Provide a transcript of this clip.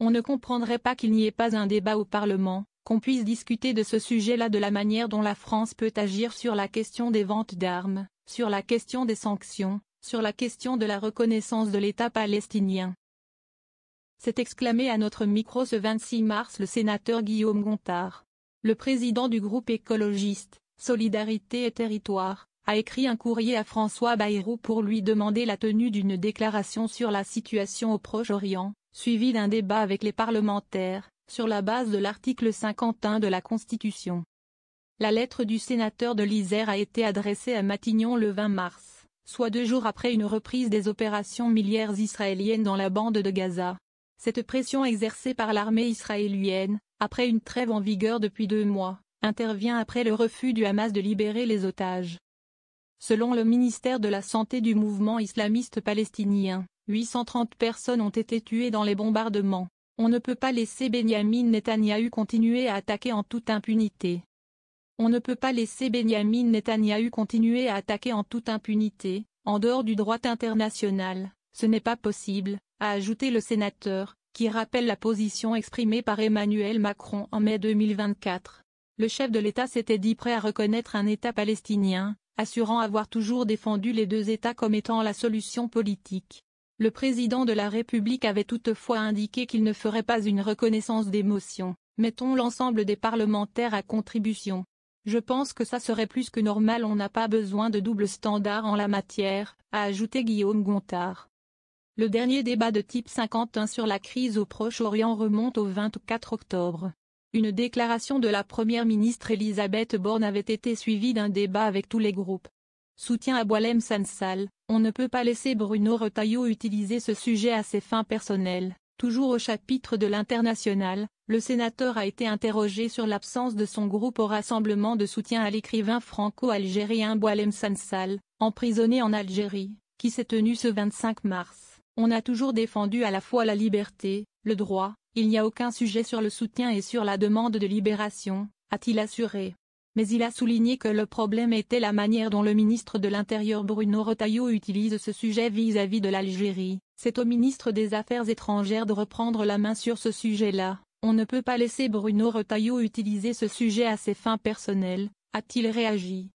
On ne comprendrait pas qu'il n'y ait pas un débat au Parlement, qu'on puisse discuter de ce sujet-là de la manière dont la France peut agir sur la question des ventes d'armes, sur la question des sanctions, sur la question de la reconnaissance de l'État palestinien. S'est exclamé à notre micro ce 26 mars le sénateur Guillaume Gontard. Le président du groupe écologiste, Solidarité et Territoire, a écrit un courrier à François Bayrou pour lui demander la tenue d'une déclaration sur la situation au Proche-Orient, suivie d'un débat avec les parlementaires, sur la base de l'article 51 de la Constitution. La lettre du sénateur de l'Isère a été adressée à Matignon le 20 mars, soit 2 jours après une reprise des opérations militaires israéliennes dans la bande de Gaza. Cette pression exercée par l'armée israélienne, après une trêve en vigueur depuis 2 mois, intervient après le refus du Hamas de libérer les otages. Selon le ministère de la Santé du mouvement islamiste palestinien, 830 personnes ont été tuées dans les bombardements. On ne peut pas laisser Benyamin Netanyahou continuer à attaquer en toute impunité. On ne peut pas laisser Benyamin Netanyahou continuer à attaquer en toute impunité, en dehors du droit international, ce n'est pas possible, a ajouté le sénateur, qui rappelle la position exprimée par Emmanuel Macron en mai 2024. Le chef de l'État s'était dit prêt à reconnaître un État palestinien, assurant avoir toujours défendu les 2 États comme étant la solution politique. Le président de la République avait toutefois indiqué qu'il ne ferait pas une reconnaissance d'émotion. Mettons l'ensemble des parlementaires à contribution. Je pense que ça serait plus que normal, on n'a pas besoin de double standard en la matière, a ajouté Guillaume Gontard. Le dernier débat de type 51 sur la crise au Proche-Orient remonte au 24 octobre. Une déclaration de la première ministre Elisabeth Borne avait été suivie d'un débat avec tous les groupes. Soutien à Boualem Sansal, on ne peut pas laisser Bruno Retailleau utiliser ce sujet à ses fins personnelles. Toujours au chapitre de l'international, le sénateur a été interrogé sur l'absence de son groupe au rassemblement de soutien à l'écrivain franco-algérien Boualem Sansal, emprisonné en Algérie, qui s'est tenu ce 25 mars. On a toujours défendu à la fois la liberté, le droit, il n'y a aucun sujet sur le soutien et sur la demande de libération, a-t-il assuré. Mais il a souligné que le problème était la manière dont le ministre de l'Intérieur Bruno Retailleau utilise ce sujet vis-à-vis de l'Algérie. C'est au ministre des Affaires étrangères de reprendre la main sur ce sujet-là. On ne peut pas laisser Bruno Retailleau utiliser ce sujet à ses fins personnelles, a-t-il réagi.